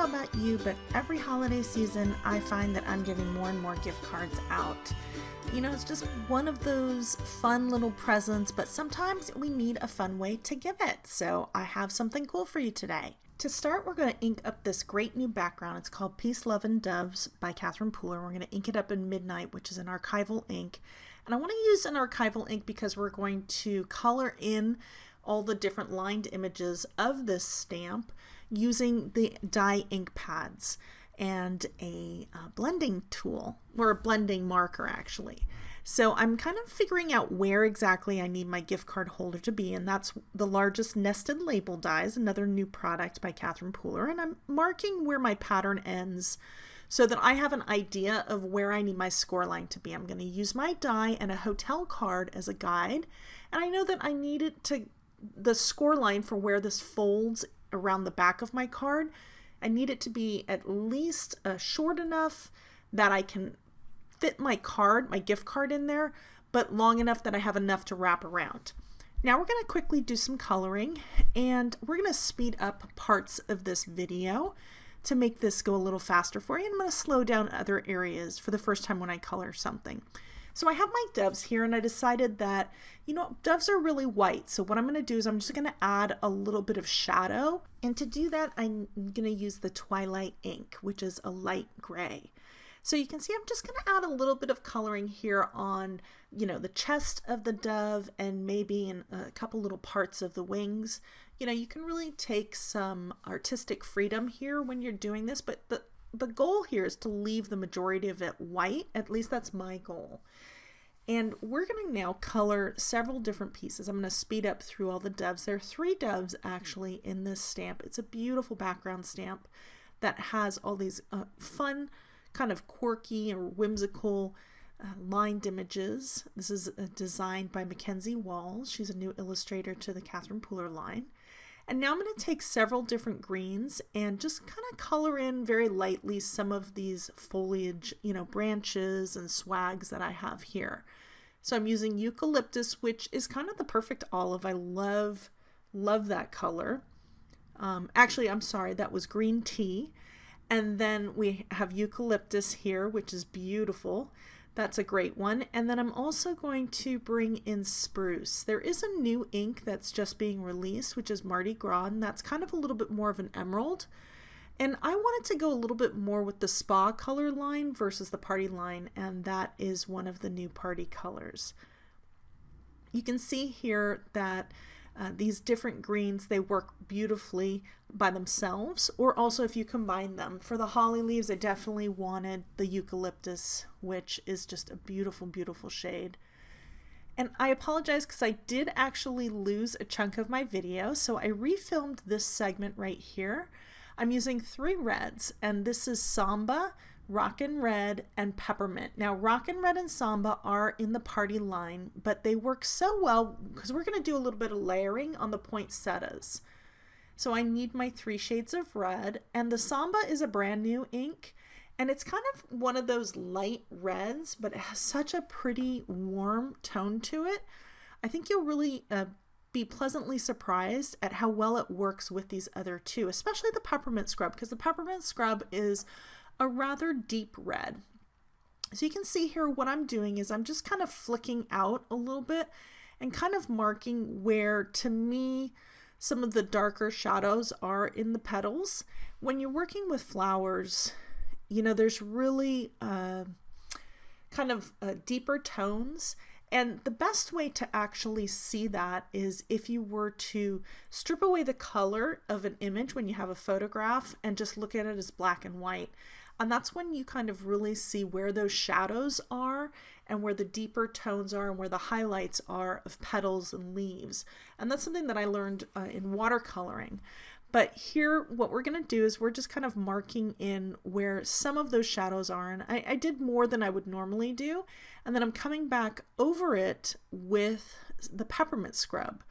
about you, but every holiday season I find that I'm giving more and more gift cards out. You know, it's just one of those fun little presents, but sometimes we need a fun way to give it. So I have something cool for you today. To start, we're going to ink up this great new background. It's called Peace, Love, and Doves by Catherine Pooler. We're going to ink it up in Midnight, which is an archival ink. And I want to use an archival ink because we're going to color in all the different lined images of this stamp using the dye ink pads and a blending tool, or a blending marker actually. So I'm kind of figuring out where exactly I need my gift card holder to be, and that's the largest nested label dies, another new product by Catherine Pooler, and I'm marking where my pattern ends so that I have an idea of where I need my score line to be. I'm going to use my die and a hotel card as a guide, and I know that I need it to, the score line for where this folds around the back of my card, I need it to be at least short enough that I can fit my card, my gift card in there, but long enough that I have enough to wrap around. Now we're going to quickly do some coloring, and we're going to speed up parts of this video to make this go a little faster for you. And I'm going to slow down other areas for the first time when I color something. So I have my doves here, and I decided that, you know, doves are really white. So what I'm going to do is I'm just going to add a little bit of shadow. And to do that, I'm going to use the Twilight ink, which is a light gray. So you can see I'm just going to add a little bit of coloring here on, you know, the chest of the dove and maybe in a couple little parts of the wings. You know, you can really take some artistic freedom here when you're doing this, but the goal here is to leave the majority of it white. At least that's my goal. And we're going to now color several different pieces. I'm going to speed up through all the doves. There are 3 doves actually in this stamp. It's a beautiful background stamp that has all these fun, kind of quirky or whimsical lined images. This is designed by Mackenzie Walls. She's a new illustrator to the Catherine Pooler line. And now I'm going to take several different greens and just kind of color in very lightly some of these foliage, you know, branches and swags that I have here. So I'm using eucalyptus, which is kind of the perfect olive. I love that color. Actually, I'm sorry, that was green tea. And then we have eucalyptus here, which is beautiful. That's a great one. And then I'm also going to bring in spruce. There is a new ink that's just being released, which is Mardi Gras, and that's kind of a little bit more of an emerald. And I wanted to go a little bit more with the spa color line versus the party line, and that is one of the new party colors. You can see here that these different greens, they work beautifully by themselves, or also if you combine them. For the holly leaves, I definitely wanted the eucalyptus, which is just a beautiful, beautiful shade. And I apologize because I did actually lose a chunk of my video, so I refilmed this segment right here. I'm using 3 reds, and this is Samba, Rockin' Red, and Peppermint. Now, Rockin' Red and Samba are in the party line, but they work so well because we're going to do a little bit of layering on the poinsettias. So I need my 3 shades of red, and the Samba is a brand new ink, and it's kind of one of those light reds, but it has such a pretty warm tone to it. I think you'll really be pleasantly surprised at how well it works with these other 2, especially the Peppermint Scrub, because the Peppermint Scrub is a rather deep red. So you can see here what I'm doing is I'm just kind of flicking out a little bit and kind of marking where, to me, some of the darker shadows are in the petals. When you're working with flowers, you know, there's really kind of deeper tones. And the best way to actually see that is if you were to strip away the color of an image when you have a photograph and just look at it as black and white. And that's when you kind of really see where those shadows are and where the deeper tones are and where the highlights are of petals and leaves. And that's something that I learned in watercoloring. But here, what we're going to do is we're just kind of marking in where some of those shadows are. And I did more than I would normally do. And then I'm coming back over it with the Peppermint Scrub.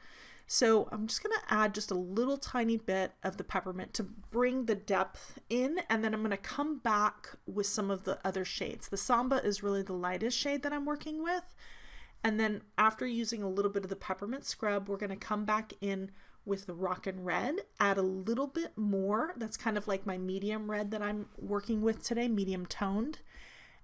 So I'm just going to add just a little tiny bit of the peppermint to bring the depth in, and then I'm going to come back with some of the other shades. The Samba is really the lightest shade that I'm working with. And then after using a little bit of the Peppermint Scrub, we're going to come back in with the Rockin' Red, add a little bit more. That's kind of like my medium red that I'm working with today, medium toned.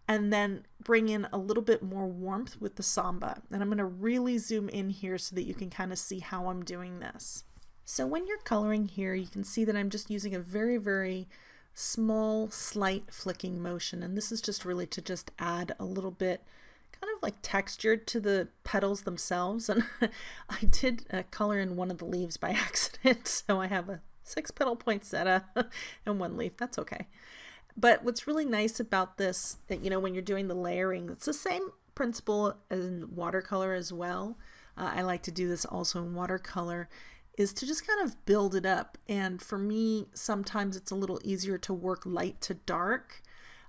And then bring in a little bit more warmth with the Samba. And I'm going to really zoom in here so that you can kind of see how I'm doing this. So when you're coloring here, you can see that I'm just using a very, very small, slight flicking motion. And this is just really to just add a little bit kind of like texture to the petals themselves. And I did color in one of the leaves by accident. So I have a 6 petal poinsettia and 1 leaf. That's okay. But what's really nice about this, you know, when you're doing the layering, it's the same principle as in watercolor as well. I like to do this also in watercolor, is to just kind of build it up. And for me, sometimes it's a little easier to work light to dark.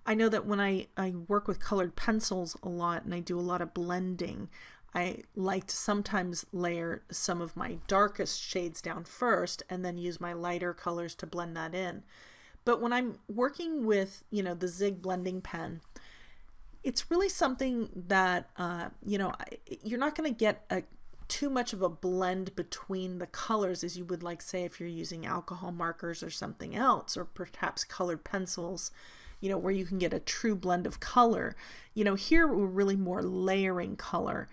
I know that when I work with colored pencils a lot and I do a lot of blending, I like to sometimes layer some of my darkest shades down first and then use my lighter colors to blend that in. But when I'm working with, you know, the Zig blending pen, it's really something that, you know, you're not going to get too much of a blend between the colors as you would, like, say, if you're using alcohol markers or something else, or perhaps colored pencils, you know, where you can get a true blend of color. You know, here we're really more layering color.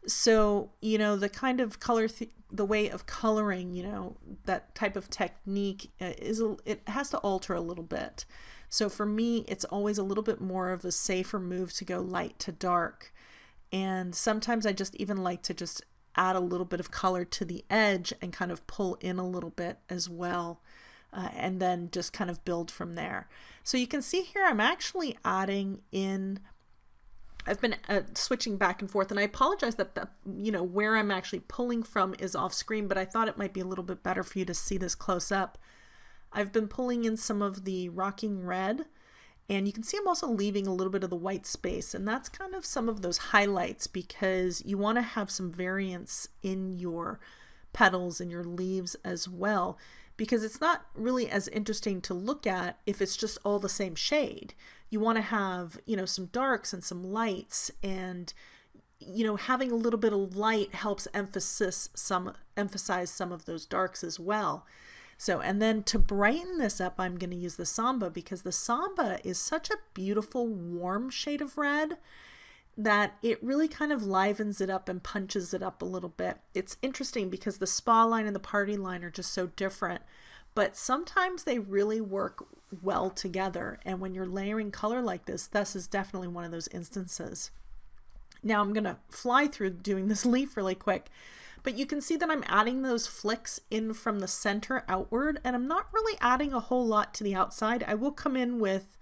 So, you know, the kind of color, the way of coloring, you know, that type of technique it has to alter a little bit. So for me, it's always a little bit more of a safer move to go light to dark. And sometimes I just even like to just add a little bit of color to the edge and kind of pull in a little bit as well. And then just kind of build from there. So you can see here, I'm actually adding in, I've been switching back and forth, and I apologize that you know, where I'm actually pulling from is off screen, but I thought it might be a little bit better for you to see this close up. I've been pulling in some of the Rocking Red, and you can see I'm also leaving a little bit of the white space, and that's kind of some of those highlights because you want to have some variance in your petals and your leaves as well, because it's not really as interesting to look at if it's just all the same shade. You want to have, you know, some darks and some lights, and, you know, having a little bit of light helps emphasize some of those darks as well. So, and then to brighten this up, I'm going to use the Samba, because the Samba is such a beautiful warm shade of red that it really kind of livens it up and punches it up a little bit. It's interesting because the Spa line and the Party line are just so different, but sometimes they really work well together. And when you're layering color like this is definitely one of those instances. Now I'm going to fly through doing this leaf really quick, but you can see that I'm adding those flicks in from the center outward, and I'm not really adding a whole lot to the outside. I will come in with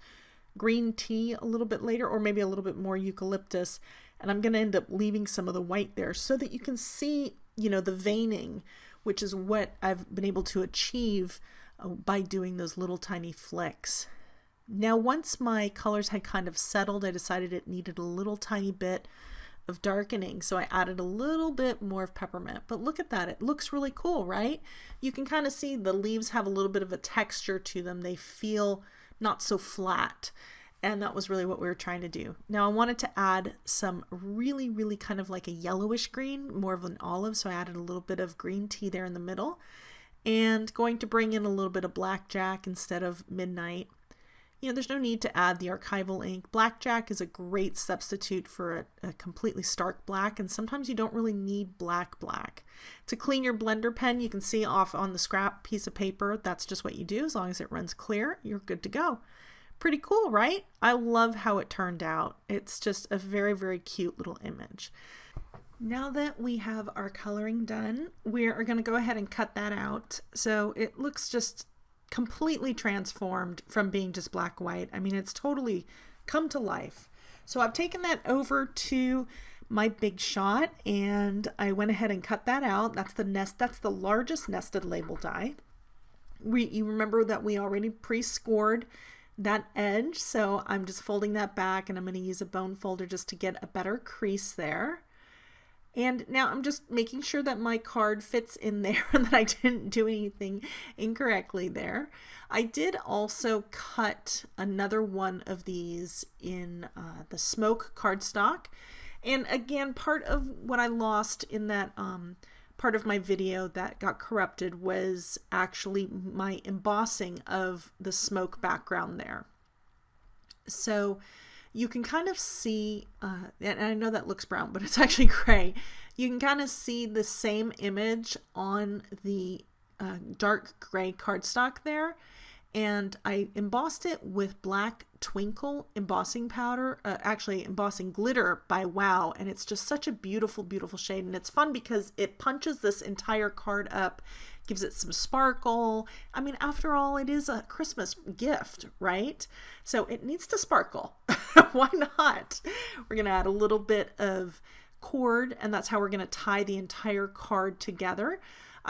green tea a little bit later, or maybe a little bit more eucalyptus, and I'm going to end up leaving some of the white there so that you can see, you know, the veining, which is what I've been able to achieve by doing those little tiny flicks. Now, once my colors had kind of settled, I decided it needed a little tiny bit of darkening, so I added a little bit more of peppermint. But look at that, it looks really cool, right? You can kind of see the leaves have a little bit of a texture to them. They feel not so flat, and that was really what we were trying to do. Now I wanted to add some really, really kind of like a yellowish green, more of an olive, so I added a little bit of green tea there in the middle, and going to bring in a little bit of blackjack instead of midnight. You know, there's no need to add the archival ink. Blackjack is a great substitute for a completely stark black, and sometimes you don't really need black. To clean your blender pen, you can see off on the scrap piece of paper, that's just what you do. As long as it runs clear, you're good to go. Pretty cool, right? I love how it turned out. It's just a very, very cute little image. Now that we have our coloring done, we are going to go ahead and cut that out. So it looks just completely transformed from being just black white. I mean, it's totally come to life. So I've taken that over to my Big Shot, and I went ahead and cut that out. That's the largest nested label die. You remember that we already pre-scored that edge, so I'm just folding that back, and I'm going to use a bone folder just to get a better crease there. And now I'm just making sure that my card fits in there and that I didn't do anything incorrectly there. I did also cut another one of these in the smoke cardstock. And again, part of what I lost in that part of my video that got corrupted was actually my embossing of the smoke background there. So you can kind of see, and I know that looks brown, but it's actually gray. You can kind of see the same image on the dark gray cardstock there. And I embossed it with black twinkle embossing powder, actually embossing glitter by Wow. And it's just such a beautiful, beautiful shade. And it's fun because it punches this entire card up, gives it some sparkle. I mean, after all, it is a Christmas gift, right? So it needs to sparkle. Why not? We're going to add a little bit of cord, and that's how we're going to tie the entire card together.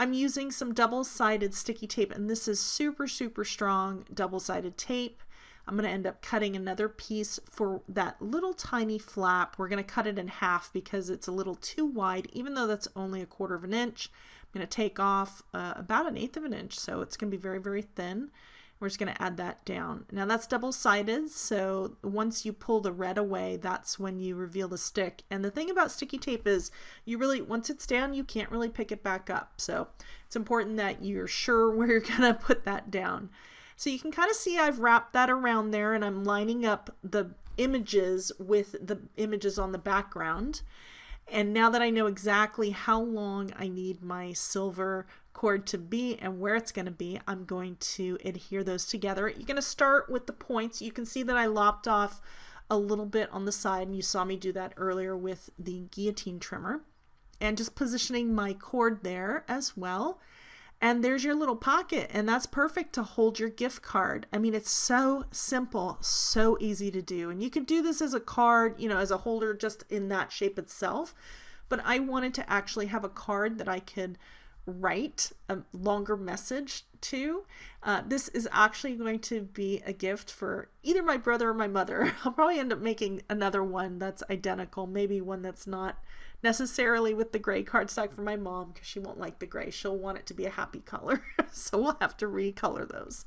I'm using some double-sided sticky tape, and this is super, super strong double-sided tape. I'm going to end up cutting another piece for that little tiny flap. We're going to cut it in half because it's a little too wide, even though that's only 1/4 of an inch. I'm going to take off about 1/8 of an inch, so it's going to be very, very thin. We're just going to add that down. Now that's double-sided, so once you pull the red away, that's when you reveal the stick. And the thing about sticky tape is you really, once it's down, you can't really pick it back up. So it's important that you're sure where you're going to put that down. So you can kind of see I've wrapped that around there, and I'm lining up the images with the images on the background. And now that I know exactly how long I need my silver cord to be and where it's going to be, I'm going to adhere those together. You're going to start with the points. You can see that I lopped off a little bit on the side, and you saw me do that earlier with the guillotine trimmer. And just positioning my cord there as well. And there's your little pocket, and that's perfect to hold your gift card. I mean, it's so simple, so easy to do. And you can do this as a card, you know, as a holder just in that shape itself. But I wanted to actually have a card that I could write a longer message to. This is actually going to be a gift for either my brother or my mother. I'll probably end up making another one that's identical, maybe one that's not necessarily with the gray cardstock for my mom, because she won't like the gray. She'll want it to be a happy color. So we'll have to recolor those.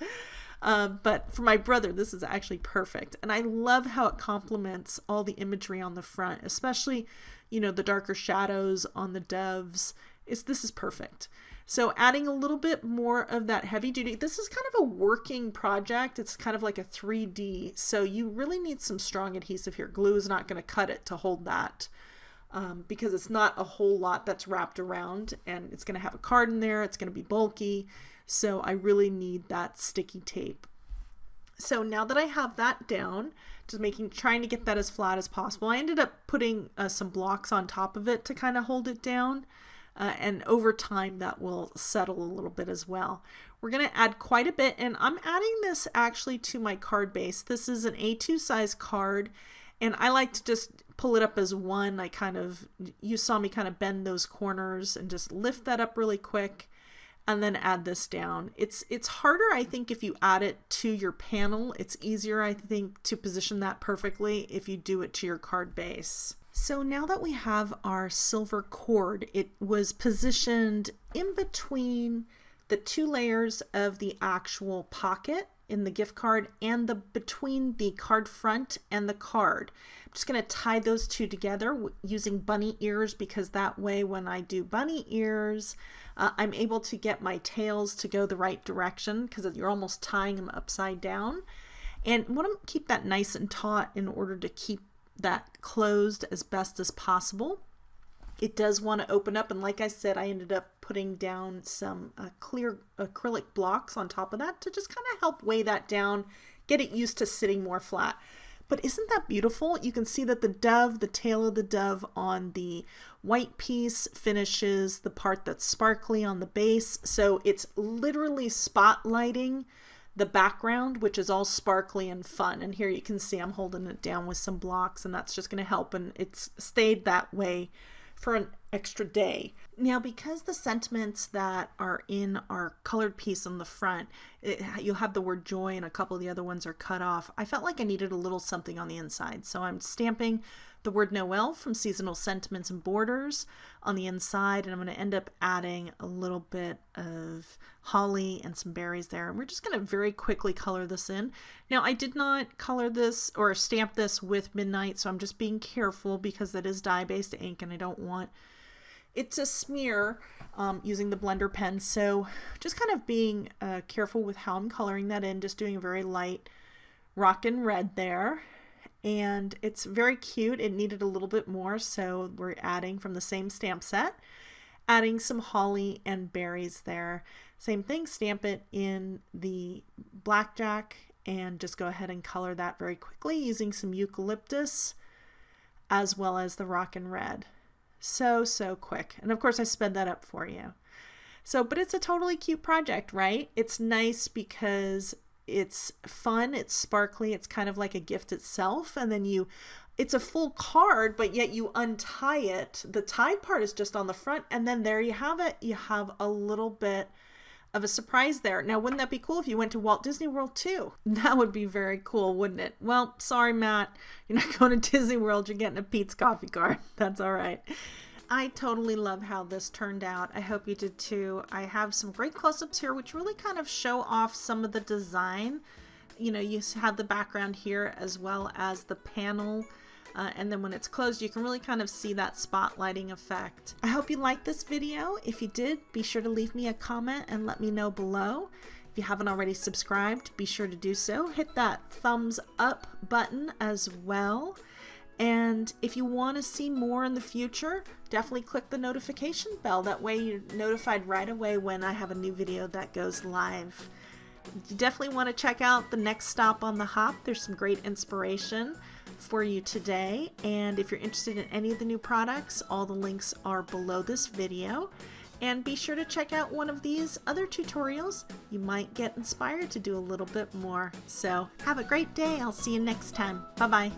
But for my brother, this is actually perfect. And I love how it complements all the imagery on the front, especially, you know, the darker shadows on the doves. This is perfect. So adding a little bit more of that heavy duty, this is kind of a working project. It's kind of like a 3D. So you really need some strong adhesive here. Glue is not going to cut it to hold that. Because it's not a whole lot that's wrapped around, and it's going to have a card in there. It's going to be bulky. So I really need that sticky tape. So now that I have that down, just trying to get that as flat as possible. I ended up putting some blocks on top of it to kind of hold it down. And over time that will settle a little bit as well. We're going to add quite a bit, and I'm adding this actually to my card base. This is an A2 size card, and I like to just pull it up as one. You saw me kind of bend those corners and just lift that up really quick and then add this down. It's harder, I think, if you add it to your panel. It's easier, I think, to position that perfectly if you do it to your card base. So now that we have our silver cord, it was positioned in between the 2 layers of the actual pocket in the gift card and between the card front and the card. I'm just going to tie those two together using bunny ears, because that way when I do bunny ears, I'm able to get my tails to go the right direction, because you're almost tying them upside down. And I want to keep that nice and taut in order to keep that closed as best as possible. It does want to open up, and like I said, I ended up putting down some clear acrylic blocks on top of that to just kind of help weigh that down, get it used to sitting more flat. But isn't that beautiful? You can see that the tail of the dove on the white piece finishes the part that's sparkly on the base. So it's literally spotlighting the background, which is all sparkly and fun. And here you can see I'm holding it down with some blocks, and that's just going to help. And it's stayed that way for an extra day. Now, because the sentiments that are in our colored piece on the front, you'll have the word joy, and a couple of the other ones are cut off, I felt like I needed a little something on the inside. So I'm stamping the word Noel from Seasonal Sentiments and Borders on the inside, and I'm going to end up adding a little bit of holly and some berries there. And we're just going to very quickly color this in. Now, I did not color this or stamp this with Midnight, so I'm just being careful because that is dye-based ink, and I don't want It's a smear using the blender pen, so just kind of being careful with how I'm coloring that in, just doing a very light rockin' red there. And it's very cute. It needed a little bit more, so we're adding from the same stamp set, adding some holly and berries there. Same thing, stamp it in the blackjack and just go ahead and color that very quickly using some eucalyptus as well as the rockin' red. So quick. And of course I sped that up for you. So, but it's a totally cute project, right? It's nice because it's fun, it's sparkly, it's kind of like a gift itself, and then it's a full card, but yet you untie it. The tied part is just on the front, and then there you have it. You have a little bit of a surprise there. Now, wouldn't that be cool if you went to Walt Disney World too? That would be very cool, wouldn't it? Well, sorry, Matt, you're not going to Disney World. You're getting a Pete's Coffee card. That's all right. I totally love how this turned out. I hope you did too. I have some great close-ups here which really kind of show off some of the design. You know, you have the background here as well as the panel. And then when it's closed, you can really kind of see that spotlighting effect. I hope you liked this video. If you did, be sure to leave me a comment and let me know below. If you haven't already subscribed, be sure to do so. Hit that thumbs up button as well. And if you want to see more in the future, definitely click the notification bell. That way you're notified right away when I have a new video that goes live. You definitely want to check out the next stop on the hop. There's some great inspiration for you today. And if you're interested in any of the new products, all the links are below this video. And be sure to check out one of these other tutorials. You might get inspired to do a little bit more. So have a great day. I'll see you next time. Bye-bye.